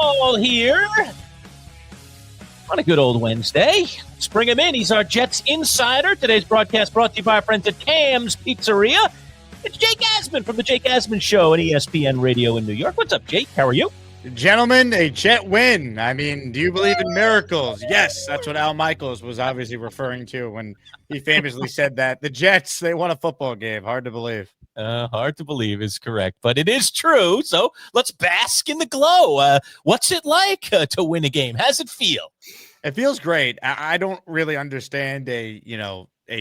all here on a good old Wednesday. Let's bring him in. He's our Jets insider. Today's broadcast brought to you by our friends at Tam's Pizzeria. It's Jake Asman from the Jake Asman Show on ESPN Radio in New York. What's up, Jake? How are you? Gentlemen, a Jet win. I mean, do you believe in miracles? Yes, that's what Al Michaels was obviously referring to when he famously said that. The Jets, they won a football game. Hard to believe. Hard to believe is correct, but it is true. So let's bask in the glow. What's it like to win a game? How's it feel? It feels great. I don't really understand a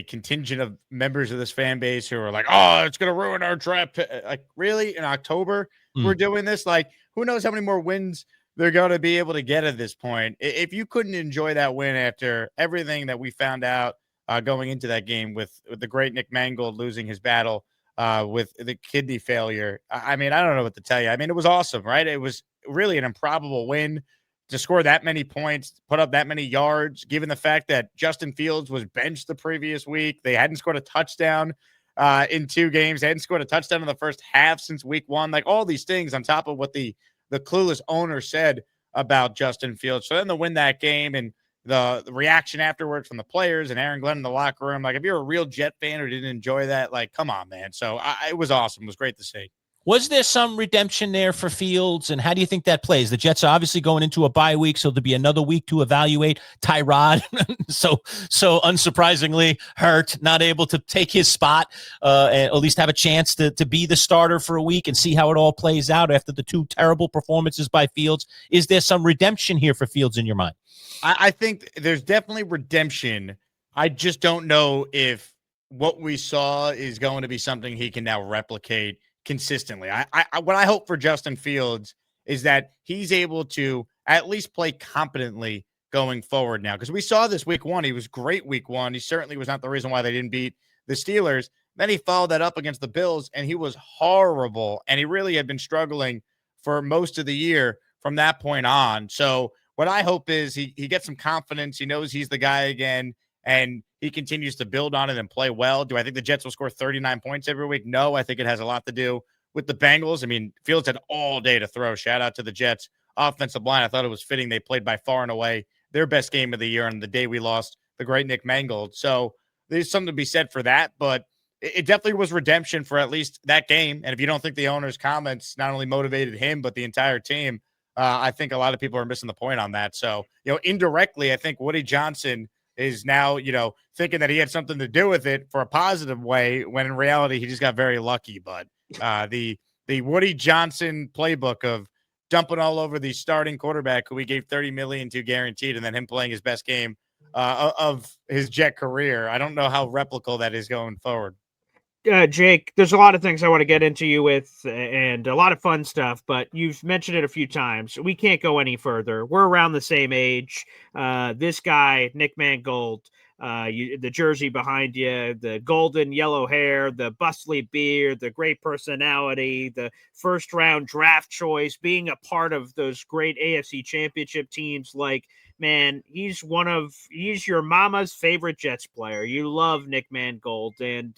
contingent of members of this fan base who are like, oh, it's going to ruin our draft. Like, really? In October, we're doing this? Like, who knows how many more wins they're going to be able to get at this point. If you couldn't enjoy that win after everything that we found out going into that game with the great Nick Mangold losing his battle with the kidney failure, I mean, I don't know what to tell you. I mean, it was awesome, right? It was really an improbable win to score that many points, put up that many yards, given the fact that Justin Fields was benched the previous week. They hadn't scored a touchdown in 2 games. They hadn't scored a touchdown in the first half since week 1. Like, all these things on top of what the clueless owner said about Justin Fields. So then to win that game and the reaction afterwards from the players and Aaron Glenn in the locker room, like, if you're a real Jet fan who didn't enjoy that, like, come on, man. So it was awesome. It was great to see. Was there some redemption there for Fields, and how do you think that plays? The Jets are obviously going into a bye week, so there'll be another week to evaluate Tyrod. so unsurprisingly hurt, not able to take his spot, and at least have a chance to be the starter for a week and see how it all plays out after the 2 terrible performances by Fields. Is there some redemption here for Fields in your mind? I think there's definitely redemption. I just don't know if what we saw is going to be something he can now replicate consistently. What I hope for Justin Fields is that he's able to at least play competently going forward now, because we saw this week 1. He was great week 1. He certainly was not the reason why they didn't beat the Steelers. Then he followed that up against the Bills, and he was horrible, and he really had been struggling for most of the year from that point on. So what I hope is he gets some confidence. He knows he's the guy again, and he continues to build on it and play well. Do I think the Jets will score 39 points every week? No, I think it has a lot to do with the Bengals. I mean, Fields had all day to throw. Shout out to the Jets offensive line. I thought it was fitting they played by far and away their best game of the year on the day we lost the great Nick Mangold. So there's something to be said for that, but it definitely was redemption for at least that game. And if you don't think the owner's comments not only motivated him, but the entire team, I think a lot of people are missing the point on that. So, indirectly, I think Woody Johnson is now, thinking that he had something to do with it for a positive way, when in reality he just got very lucky. But the Woody Johnson playbook of dumping all over the starting quarterback who he gave $30 million to guaranteed, and then him playing his best game of his Jet career, I don't know how replicable that is going forward. Jake, there's a lot of things I want to get into you with, and a lot of fun stuff, but you've mentioned it a few times. We can't go any further. We're around the same age. This guy, Nick Mangold, the jersey behind you, the golden yellow hair, the bustly beard, the great personality, the first-round draft choice, being a part of those great AFC championship teams. Like, man, he's your mama's favorite Jets player. You love Nick Mangold, and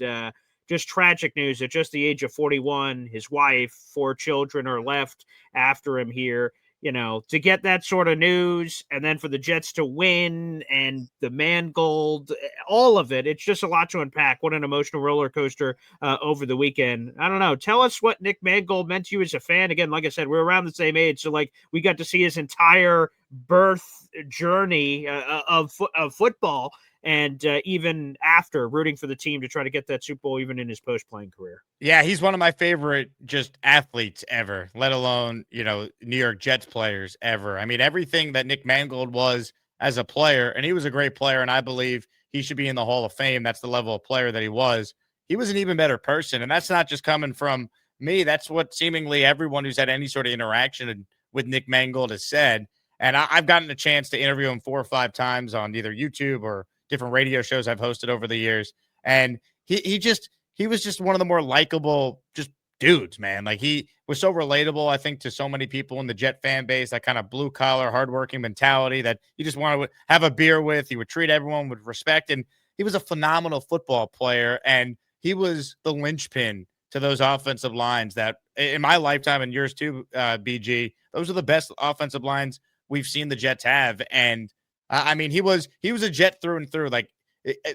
just tragic news at just the age of 41. His wife, 4 children are left after him here. To get that sort of news, and then for the Jets to win, and the Mangold, all of it, it's just a lot to unpack. What an emotional roller coaster over the weekend. I don't know. Tell us what Nick Mangold meant to you as a fan. Again, like I said, we're around the same age, so we got to see his entire birth journey of football. And even after rooting for the team to try to get that Super Bowl, even in his post-playing career. Yeah, he's one of my favorite just athletes ever, let alone, New York Jets players ever. I mean, everything that Nick Mangold was as a player, and he was a great player, and I believe he should be in the Hall of Fame. That's the level of player that he was. He was an even better person, and that's not just coming from me. That's what seemingly everyone who's had any sort of interaction with Nick Mangold has said. And I've gotten a chance to interview him 4 or 5 times on either YouTube or different radio shows I've hosted over the years. And he was just one of the more likable just dudes, man. Like, he was so relatable, I think, to so many people in the Jet fan base, that kind of blue collar, hardworking mentality that you just want to have a beer with. He would treat everyone with respect. And he was a phenomenal football player. And he was the linchpin to those offensive lines that in my lifetime and yours too, BG, those are the best offensive lines we've seen the Jets have. And I mean, he was a Jet through and through. Like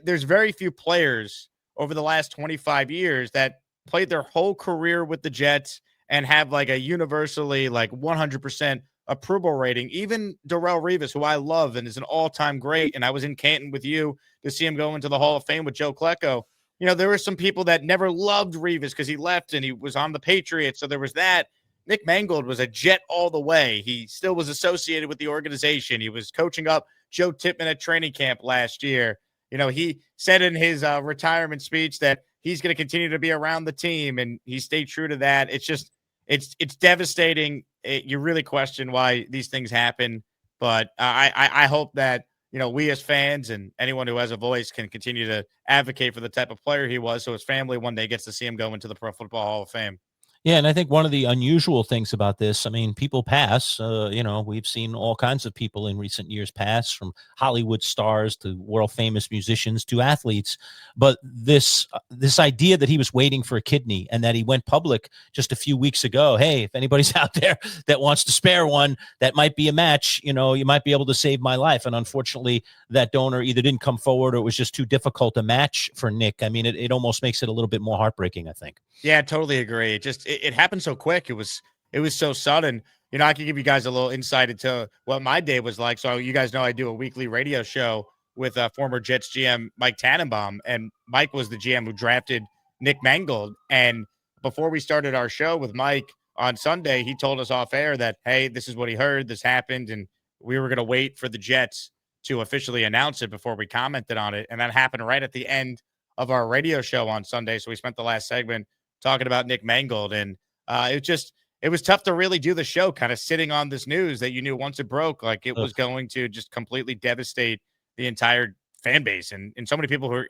there's very few players over the last 25 years that played their whole career with the Jets and have like a universally like 100% approval rating. Even Darrelle Revis, who I love and is an all-time great, and I was in Canton with you to see him go into the Hall of Fame with Joe Klecko. You know, there were some people that never loved Revis because he left and he was on the Patriots, so there was that. Nick Mangold was a Jet all the way. He still was associated with the organization. He was coaching up Joe Tippmann at training camp last year. You know, he said in his retirement speech that he's going to continue to be around the team, and he stayed true to that. It's just, it's devastating. You really question why these things happen, but I hope that, you know, we as fans and anyone who has a voice can continue to advocate for the type of player he was, so his family one day gets to see him go into the Pro Football Hall of Fame. Yeah, and I think one of the unusual things about this, I mean, people pass. You know, we've seen all kinds of people in recent years pass, from Hollywood stars to world famous musicians to athletes. But this idea that he was waiting for a kidney and that he went public just a few weeks ago. Hey, if anybody's out there that wants to spare one, that might be a match. You know, you might be able to save my life. And unfortunately, that donor either didn't come forward or it was just too difficult a match for Nick. I mean, it almost makes it a little bit more heartbreaking, I think. Yeah, totally agree. It happened so quick. It was so sudden. You know, I can give you guys a little insight into what my day was like. So you guys know I do a weekly radio show with former Jets GM Mike Tannenbaum, and Mike was the GM who drafted Nick Mangold. And before we started our show with Mike on Sunday, he told us off air that, hey, this is what he heard, this happened, and we were going to wait for the Jets to officially announce it before we commented on it. And that happened right at the end of our radio show on Sunday. So we spent the last segment talking about Nick Mangold, and it was tough to really do the show kind of sitting on this news that you knew once it broke, like it was going to just completely devastate the entire fan base. And so many people who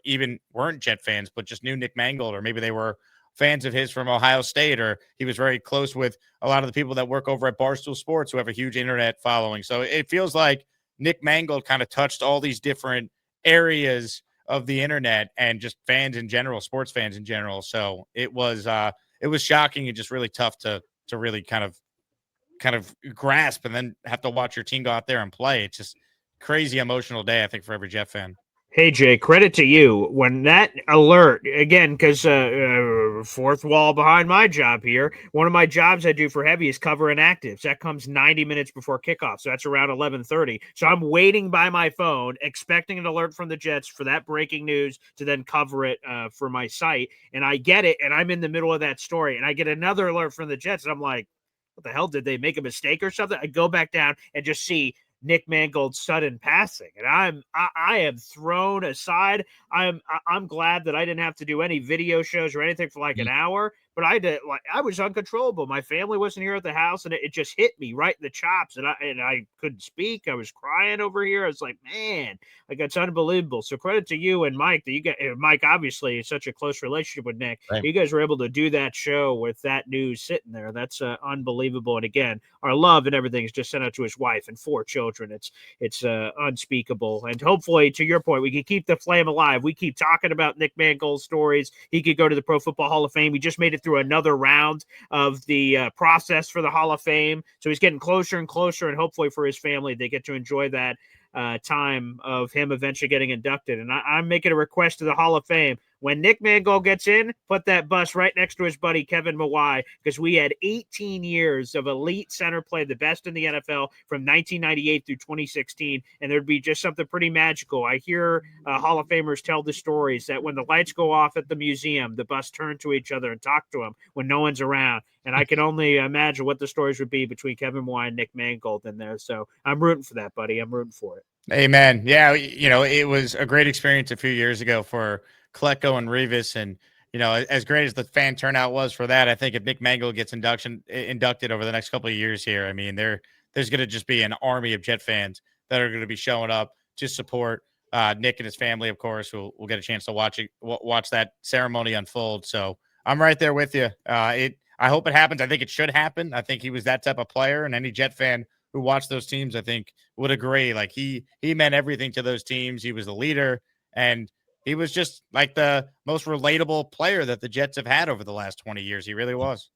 weren't Jet fans, but just knew Nick Mangold, or maybe they were fans of his from Ohio State, or he was very close with a lot of the people that work over at Barstool Sports who have a huge internet following. So it feels like Nick Mangold kind of touched all these different areas of the internet and just fans in general, sports fans in general. So it was shocking and just really tough to really kind of grasp, and then have to watch your team go out there and play. It's just crazy emotional day, I think, for every Jet fan. Hey, Jay, credit to you. When that alert, again, because fourth wall behind my job here, one of my jobs I do for heavy is cover inactives. That comes 90 minutes before kickoff, so that's around 11:30. So I'm waiting by my phone, expecting an alert from the Jets for that breaking news to then cover it for my site. And I get it, and I'm in the middle of that story, and I get another alert from the Jets, and I'm like, what the hell? Did they make a mistake or something? I go back down and just see Nick Mangold's sudden passing, and I am thrown aside. I'm glad that I didn't have to do any video shows or anything for like an hour, but I was uncontrollable. My family wasn't here at the house, and it just hit me right in the chops, and I couldn't speak. I was crying over here. I was like, man, like, it's unbelievable. So credit to you and Mike that you got. Mike obviously is such a close relationship with Nick. Right. You guys were able to do that show with that news sitting there. That's unbelievable. And again, our love and everything is just sent out to his wife and 4 children. It's unspeakable. And hopefully, to your point, we can keep the flame alive. We keep talking about Nick Mangold stories. He could go to the Pro Football Hall of Fame. He just made it through another round of the process for the Hall of Fame. So he's getting closer and closer, and hopefully for his family, they get to enjoy that time of him eventually getting inducted. And I'm making a request to the Hall of Fame. When Nick Mangold gets in, put that bus right next to his buddy Kevin Mawai, because we had 18 years of elite center play, the best in the NFL from 1998 through 2016, and there'd be just something pretty magical. I hear Hall of Famers tell the stories that when the lights go off at the museum, the bus turn to each other and talk to them when no one's around. And I can only imagine what the stories would be between Kevin Mawai and Nick Mangold in there. So I'm rooting for that, buddy. I'm rooting for it. Amen. Yeah, you know, it was a great experience a few years ago for Klecko and Revis, and you know, as great as the fan turnout was for that, I think if Nick Mangold gets inducted over the next couple of years here, I mean, there's going to just be an army of Jet fans that are going to be showing up to support Nick and his family, of course. We'll get a chance to watch that ceremony unfold. So I'm right there with you. I hope it happens. I think it should happen. I think he was that type of player, and any Jet fan who watched those teams, I think, would agree. Like he meant everything to those teams. He was the leader, and He was just like the most relatable player that the Jets have had over the last 20 years. He really was.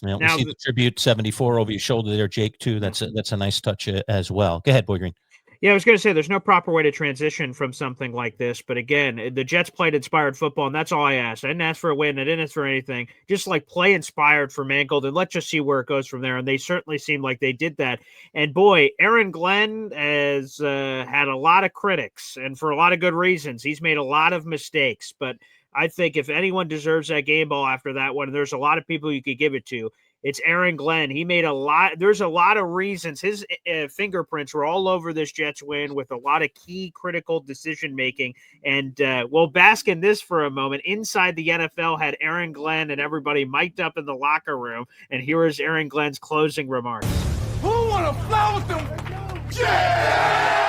Yeah, we Now see the tribute 74 over your shoulder there, Jake, too. That's a nice touch as well. Go ahead, Boy Green. Yeah, I was going to say there's no proper way to transition from something like this. But again, the Jets played inspired football, and that's all I asked. I didn't ask for a win. I didn't ask for anything. Just like play inspired for Mangold, and let's just see where it goes from there. And they certainly seem like they did that. And boy, Aaron Glenn has had a lot of critics, and for a lot of good reasons. He's made a lot of mistakes. But I think if anyone deserves that game ball after that one, there's a lot of people you could give it to. It's Aaron Glenn. He made a lot. There's a lot of reasons. His fingerprints were all over this Jets win with a lot of key critical decision making. And we'll bask in this for a moment. Inside the NFL had Aaron Glenn and everybody mic'd up in the locker room. And here is Aaron Glenn's closing remarks. Who want to fly with them Jets?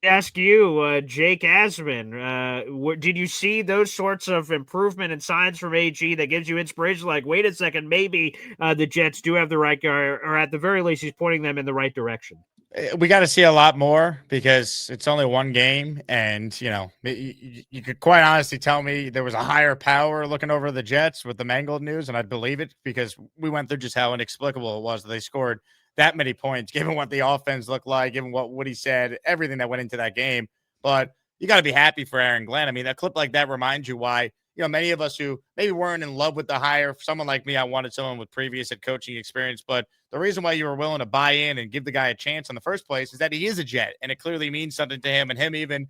Ask you, Jake Asman, did you see those sorts of improvement and signs from AG that gives you inspiration? Like, wait a second, maybe the Jets do have the right guy, or at the very least, he's pointing them in the right direction. We got to see a lot more because it's only one game, and you could quite honestly tell me there was a higher power looking over the Jets with the Mangold news, and I'd believe it because we went through just how inexplicable it was that they scored that many points, given what the offense looked like, given what Woody said, everything that went into that game. But you got to be happy for Aaron Glenn. I mean, a clip like that reminds you why, many of us who maybe weren't in love with the hire, someone like me, I wanted someone with previous head coaching experience. But the reason why you were willing to buy in and give the guy a chance in the first place is that he is a Jet, and it clearly means something to him, and him even,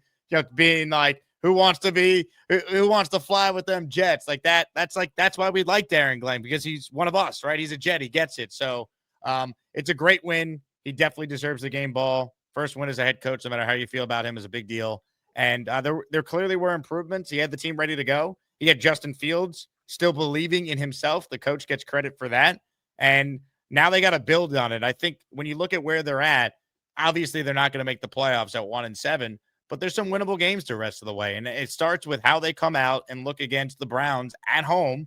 being like, who wants to fly with them Jets like that. That's why we liked Aaron Glenn, because he's one of us, right? He's a Jet. He gets it. So, it's a great win. He definitely deserves the game ball. First win as a head coach, no matter how you feel about him, is a big deal. And there clearly were improvements. He had the team ready to go. He had Justin Fields still believing in himself. The coach gets credit for that. And now they got to build on it. I think when you look at where they're at, obviously they're not going to make the playoffs at 1-7, but there's some winnable games the rest of the way. And it starts with how they come out and look against the Browns at home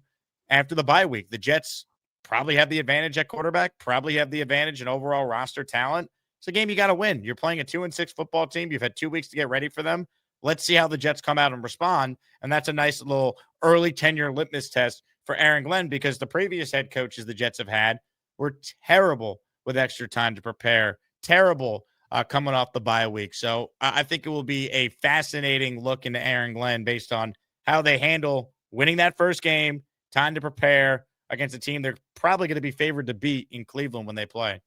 after the bye week. The Jets probably have the advantage at quarterback, probably have the advantage in overall roster talent. It's a game you got to win. You're playing a 2-6 football team. You've had 2 weeks to get ready for them. Let's see how the Jets come out and respond. And that's a nice little early tenure litmus test for Aaron Glenn, because the previous head coaches the Jets have had were terrible with extra time to prepare, terrible coming off the bye week. So I think it will be a fascinating look into Aaron Glenn based on how they handle winning that first game, time to prepare against a team they're probably going to be favored to beat in Cleveland when they play.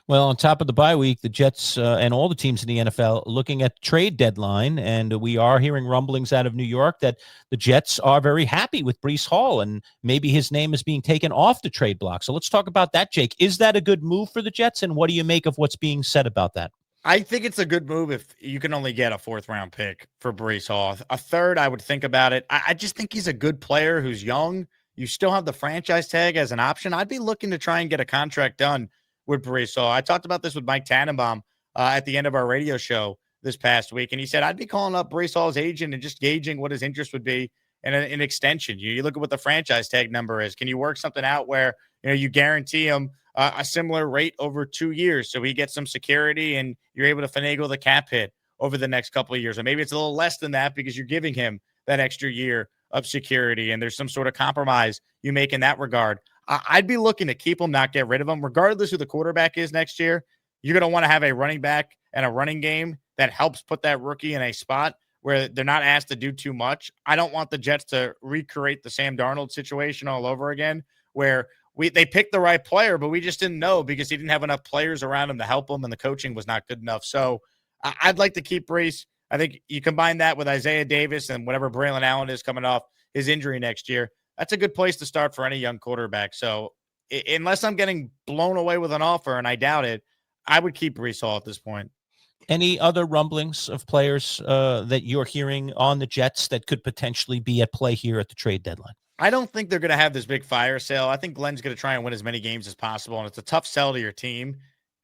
Well, on top of the bye week, the Jets and all the teams in the NFL looking at trade deadline, and we are hearing rumblings out of New York that the Jets are very happy with Breece Hall, and maybe his name is being taken off the trade block. So let's talk about that, Jake. Is that a good move for the Jets, and what do you make of what's being said about that? I think it's a good move if you can only get a 4th-round pick for Breece Hall. A third, I would think about it. I just think he's a good player who's young. You still have the franchise tag as an option. I'd be looking to try and get a contract done with Breece Hall. I talked about this with Mike Tannenbaum at the end of our radio show this past week, and he said, I'd be calling up Breece Hall's agent and just gauging what his interest would be in an extension. You look at what the franchise tag number is. Can you work something out where you guarantee him a similar rate over 2 years so he gets some security and you're able to finagle the cap hit over the next couple of years? Or maybe it's a little less than that because you're giving him that extra year of security and there's some sort of compromise you make in that regard. I'd be looking to keep him, not get rid of him. Regardless who the quarterback is next year, you're going to want to have a running back and a running game that helps put that rookie in a spot where they're not asked to do too much. I don't want the Jets to recreate the Sam Darnold situation all over again, where they picked the right player, but we just didn't know because he didn't have enough players around him to help him and the coaching was not good enough. So I'd like to keep Breece. I think you combine that with Isaiah Davis and whatever Braylon Allen is coming off his injury next year. That's a good place to start for any young quarterback. So unless I'm getting blown away with an offer, and I doubt it, I would keep Breece Hall at this point. Any other rumblings of players that you're hearing on the Jets that could potentially be at play here at the trade deadline? I don't think they're going to have this big fire sale. I think Glenn's going to try and win as many games as possible, and it's a tough sell to your team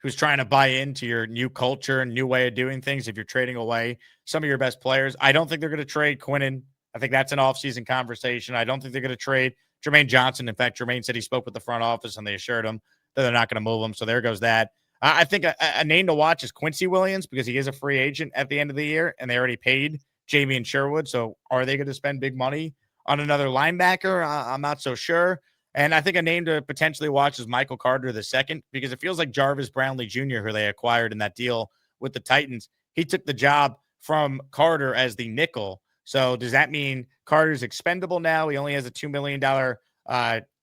who's trying to buy into your new culture and new way of doing things if you're trading away some of your best players. I don't think they're going to trade Quinnen. I think that's an offseason conversation. I don't think they're going to trade Jermaine Johnson. In fact, Jermaine said he spoke with the front office and they assured him that they're not going to move him. So there goes that. I think a name to watch is Quincy Williams because he is a free agent at the end of the year, and they already paid Jamie and Sherwood. So are they going to spend big money on another linebacker? I'm not so sure. And I think a name to potentially watch is Michael Carter II because it feels like Jarvis Brownlee Jr., who they acquired in that deal with the Titans, he took the job from Carter as the nickel. So does that mean Carter's expendable now? He only has a $2 million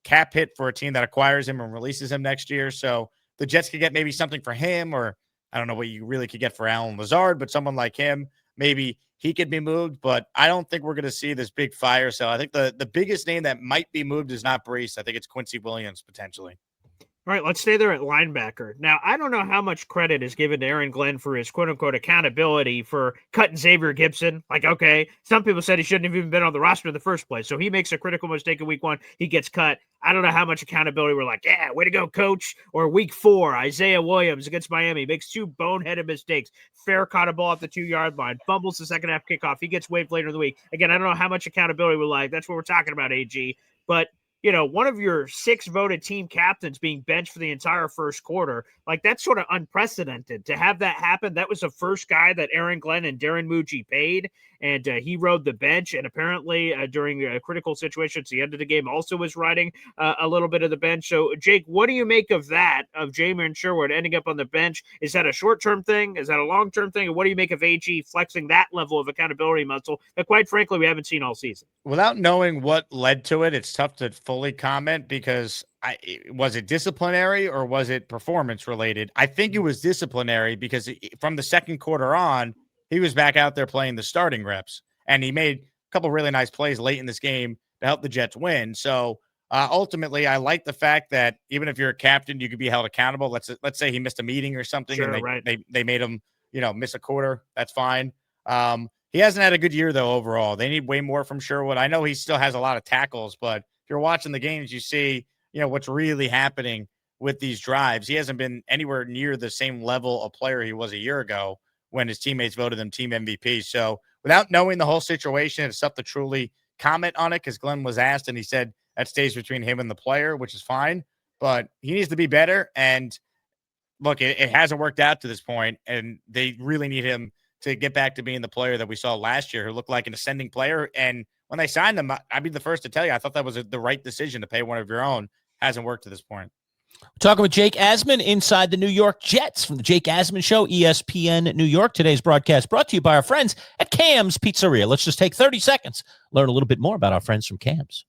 cap hit for a team that acquires him and releases him next year. So the Jets could get maybe something for him, or I don't know what you really could get for Allen Lazard, but someone like him, maybe he could be moved. But I don't think we're going to see this big fire. So I think the biggest name that might be moved is not Brees. I think it's Quincy Williams potentially. All right, let's stay there at linebacker. Now, I don't know how much credit is given to Aaron Glenn for his quote-unquote accountability for cutting Xavier Gibson. Like, okay, some people said he shouldn't have even been on the roster in the first place. So he makes a critical mistake in week 1. He gets cut. I don't know how much accountability we're like, yeah, way to go, coach. Or week 4, Isaiah Williams against Miami makes 2 boneheaded mistakes. Fair caught a ball at the 2-yard line, fumbles the second half kickoff. He gets waived later in the week. Again, I don't know how much accountability we're like. That's what we're talking about, AG. But one of your 6 voted team captains being benched for the entire first quarter, like that's sort of unprecedented to have that happen. That was the first guy that Aaron Glenn and Darren Mucci paid, and he rode the bench. And apparently during critical situations, the end of the game also was riding a little bit of the bench. So, Jake, what do you make of that, of Jamie and Sherwood ending up on the bench? Is that a short-term thing? Is that a long-term thing? And what do you make of AG flexing that level of accountability muscle that, quite frankly, we haven't seen all season? Without knowing what led to it, it's tough to fully comment because was it disciplinary or was it performance related? I think it was disciplinary because from the second quarter on, he was back out there playing the starting reps, and he made a couple really nice plays late in this game to help the Jets win. So ultimately, I like the fact that even if you're a captain, you could be held accountable. Let's say he missed a meeting or something, sure, and they made him miss a quarter. That's fine. He hasn't had a good year, though, overall. They need way more from Sherwood. I know he still has a lot of tackles, but if you're watching the games, you see, what's really happening with these drives. He hasn't been anywhere near the same level of player he was a year ago when his teammates voted him team MVP. So without knowing the whole situation, it's tough to truly comment on it because Glenn was asked, and he said that stays between him and the player, which is fine. But he needs to be better. And look, it hasn't worked out to this point, and they really need him to get back to being the player that we saw last year, who looked like an ascending player. And when they signed him, I'd be the first to tell you, I thought that was the right decision to pay one of your own. Hasn't worked to this point. Talking with Jake Asman inside the New York Jets from the Jake Asman Show, ESPN New York. Today's broadcast brought to you by our friends at Cam's Pizzeria. Let's just take 30 seconds, learn a little bit more about our friends from Cam's.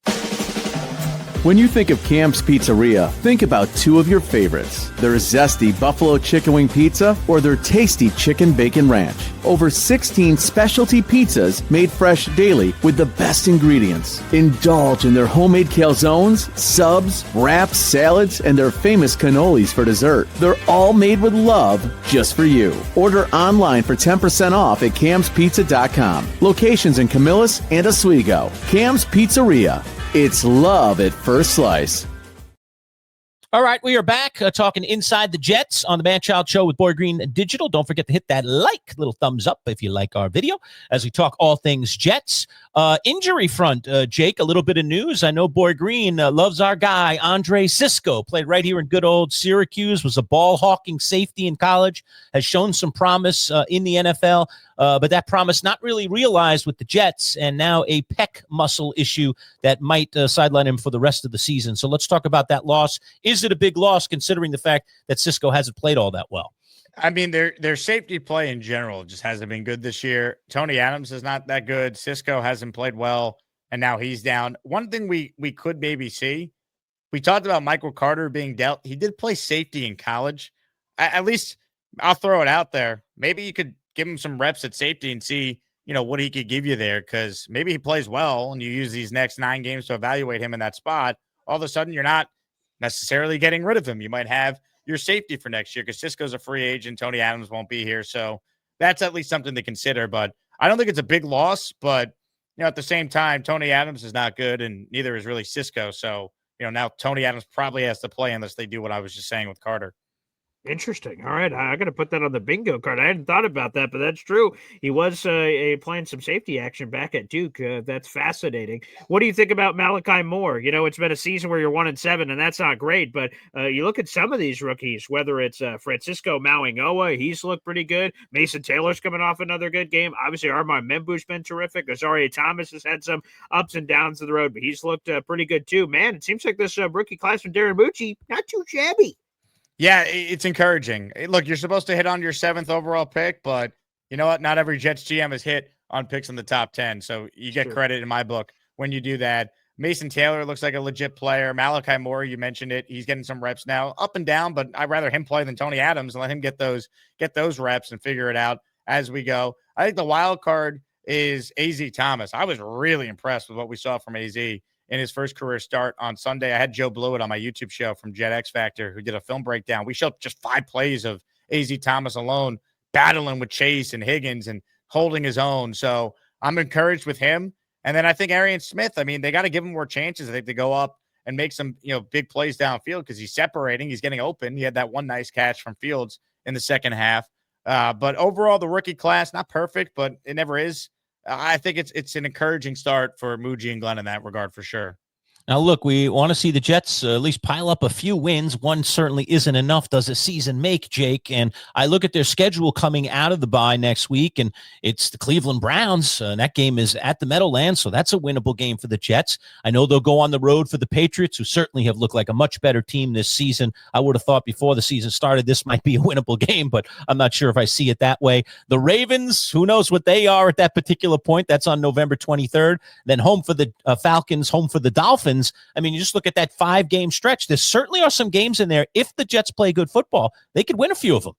When you think of Camp's Pizzeria, think about 2 of your favorites, their zesty buffalo chicken wing pizza or their tasty chicken bacon ranch. Over 16 specialty pizzas made fresh daily with the best ingredients. Indulge in their homemade calzones, subs, wraps, salads, and their famous cannolis for dessert. They're all made with love just for you. Order online for 10% off at camspizza.com. Locations in Camillus and Oswego. Cam's Pizzeria. It's love at first slice. All right, we are back talking Inside the Jets on the Manchild Show with Boy Green Digital. Don't forget to hit that little thumbs up if you like our video as we talk all things Jets. Injury front, Jake, a little bit of news. I know Boy Green loves our guy, Andre Cisco, played right here in good old Syracuse, was a ball-hawking safety in college, has shown some promise in the NFL, but that promise not really realized with the Jets, and now a pec muscle issue that might sideline him for the rest of the season. So let's talk about that loss. Is it a big loss considering the fact that Cisco hasn't played all that well? I mean, their safety play in general just hasn't been good this year. Tony Adams is not that good. Cisco hasn't played well, and now he's down. One thing we could maybe see, we talked about Michael Carter being dealt. He did play safety in college. At least I'll throw it out there. Maybe you could give him some reps at safety and see, what he could give you there, because maybe he plays well and you use these next 9 games to evaluate him in that spot. All of a sudden, you're not necessarily getting rid of him. You might have your safety for next year because Cisco's a free agent. Tony Adams won't be here. So that's at least something to consider. But I don't think it's a big loss. But, at the same time, Tony Adams is not good, and neither is really Cisco. So, now Tony Adams probably has to play unless they do what I was just saying with Carter. Interesting. All right, I got to put that on the bingo card. I hadn't thought about that, but that's true. He was playing some safety action back at Duke. That's fascinating. What do you think about Malachi Moore? You know, it's been a season where you're 1-7, and that's not great. But you look at some of these rookies, whether it's Francisco Mauigoa, he's looked pretty good. Mason Taylor's coming off another good game. Obviously, Armand Membu's been terrific. Azaria Thomas has had some ups and downs of the road, but he's looked pretty good too. Man, it seems like this rookie class from Darren Bucci, not too shabby. Yeah, it's encouraging. Look, you're supposed to hit on your 7th overall pick, but you know what? Not every Jets GM has hit on picks in the top 10. So you get credit in my book when you do that. Mason Taylor looks like a legit player. Malachi Moore, you mentioned it. He's getting some reps now, up and down, but I'd rather him play than Tony Adams and let him get those reps and figure it out as we go. I think the wild card is AZ Thomas. I was really impressed with what we saw from AZ in his first career start on Sunday. I had Joe Blewett on my YouTube show from Jet X Factor, who did a film breakdown. We showed just 5 plays of AZ Thomas alone, battling with Chase and Higgins and holding his own. So I'm encouraged with him. And then I think Arian Smith, I mean, they got to give him more chances. I think to go up and make some, big plays downfield because he's separating. He's getting open. He had that one nice catch from Fields in the second half. But overall, the rookie class, not perfect, but it never is. I think it's an encouraging start for Muji and Glenn in that regard for sure. Now, look, we want to see the Jets at least pile up a few wins. One certainly isn't enough. Does a season make, Jake? And I look at their schedule coming out of the bye next week, and it's the Cleveland Browns. And that game is at the Meadowlands, so that's a winnable game for the Jets. I know they'll go on the road for the Patriots, who certainly have looked like a much better team this season. I would have thought before the season started this might be a winnable game, but I'm not sure if I see it that way. The Ravens, who knows what they are at that particular point. That's on November 23rd. Then home for the Falcons, home for the Dolphins. I mean, you just look at that 5-game stretch. There certainly are some games in there. If the Jets play good football, they could win a few of them.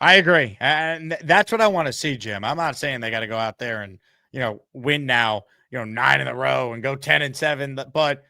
I agree. And that's what I want to see, Jim. I'm not saying they got to go out there and, win now, 9 in a row and go 10-7. But,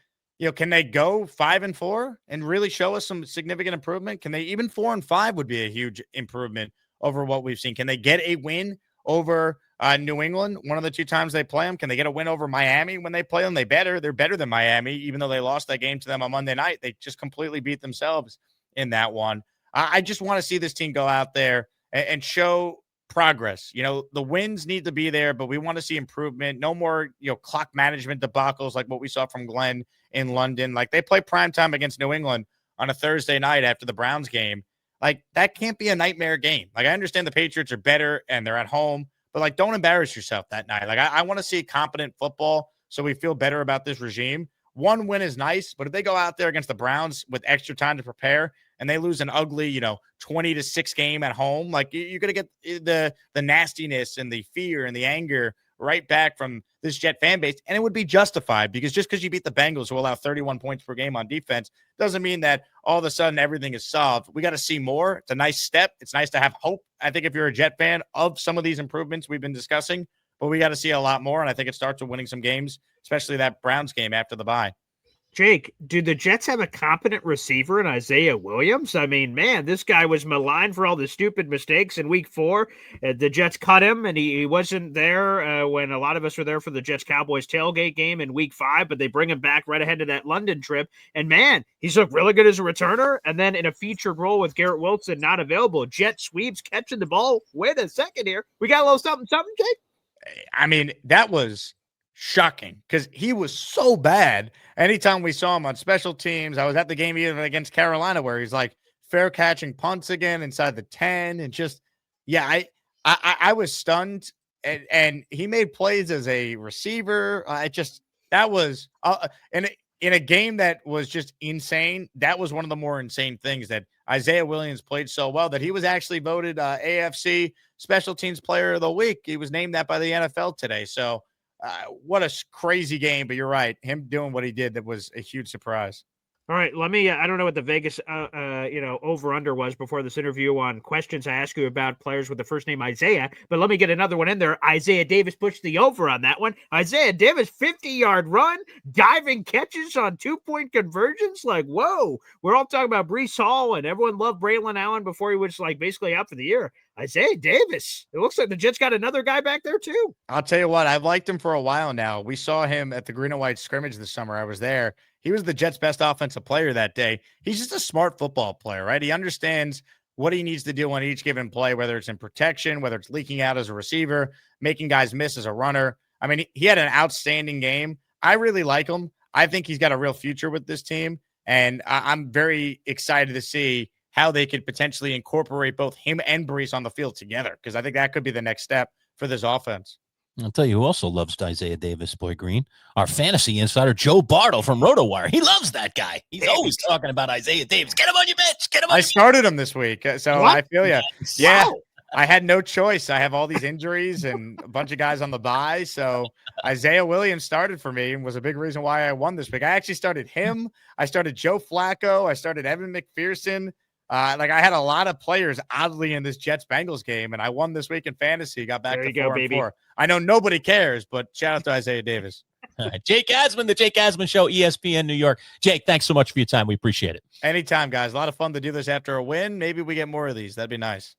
can they go 5-4 and really show us some significant improvement? Can they even 4-5 would be a huge improvement over what we've seen? Can they get a win over New England, one of the 2 times they play them? Can they get a win over Miami when they play them? They're better than Miami, even though they lost that game to them on Monday night. They just completely beat themselves in that one. I just want to see this team go out there and show progress. The wins need to be there, but we want to see improvement. No more, clock management debacles like what we saw from Glenn in London. Like, they play primetime against New England on a Thursday night after the Browns game. Like, that can't be a nightmare game. Like, I understand the Patriots are better and they're at home, but like, don't embarrass yourself that night. Like, I want to see competent football so we feel better about this regime. One win is nice, but if they go out there against the Browns with extra time to prepare and they lose an ugly, 20-6 game at home, like, you're going to get the nastiness and the fear and the anger right back from this Jet fan base. And it would be justified, because just because you beat the Bengals, who allow 31 points per game on defense, doesn't mean that all of a sudden everything is solved. We got to see more. It's a nice step. It's nice to have hope, I think, if you're a Jet fan, of some of these improvements we've been discussing, but we got to see a lot more. And I think it starts with winning some games, especially that Browns game after the bye. Jake, do the Jets have a competent receiver in Isaiah Williams? I mean, man, this guy was maligned for all the stupid mistakes in week 4. The Jets cut him, and he wasn't there when a lot of us were there for the Jets-Cowboys tailgate game in week 5, but they bring him back right ahead of that London trip. And, man, he's looked really good as a returner. And then in a featured role with Garrett Wilson not available, Jet sweeps, catching the ball. Wait a second here. We got a little something, Jake? I mean, that was shocking because he was so bad. Anytime we saw him on special teams, I was at the game even against Carolina where he's like fair catching punts again inside the 10, and just, yeah, I was stunned. And he made plays as a receiver. That was in a game that was just insane. That was one of the more insane things, that Isaiah Williams played so well that he was actually voted AFC Special Teams Player of the Week. He was named that by the NFL today. So what a crazy game, but you're right. Him doing what he did, that was a huge surprise. All right, let me, I don't know what the Vegas, over-under was before this interview on questions I asked you about players with the first name Isaiah, but let me get another one in there. Isaiah Davis pushed the over on that one. Isaiah Davis, 50-yard run, diving catches on 2-point conversions. Like, whoa, we're all talking about Breece Hall, and everyone loved Braylon Allen before he was like basically out for the year. Isaiah Davis, it looks like the Jets got another guy back there too. I'll tell you what, I've liked him for a while now. We saw him at the Green and White scrimmage this summer. I was there. He was the Jets' best offensive player that day. He's just a smart football player, right? He understands what he needs to do on each given play, whether it's in protection, whether it's leaking out as a receiver, making guys miss as a runner. I mean, he had an outstanding game. I really like him. I think he's got a real future with this team, and I'm very excited to see how they could potentially incorporate both him and Brees on the field together, because I think that could be the next step for this offense. I'll tell you who also loves Isaiah Davis, Boy Green. Our fantasy insider, Joe Bartle from RotoWire. He loves that guy. He's always talking about Isaiah Davis. Get him on your bench. Get him on I your started him this week, so What? I feel you. bench. Yeah, Wow. I had no choice. I have all these injuries and a bunch of guys on the bye. So Isaiah Williams started for me and was a big reason why I won this week. I actually started him. I started Joe Flacco. I started Evan McPherson. I had a lot of players oddly in this Jets-Bengals game, and I won this week in fantasy. Got back There to you go, 4-4. I know nobody cares, but shout out to Isaiah Davis. All right. Jake Asman, the Jake Asman Show, ESPN New York. Jake, thanks so much for your time. We appreciate it. Anytime, guys. A lot of fun to do this after a win. Maybe we get more of these. That'd be nice.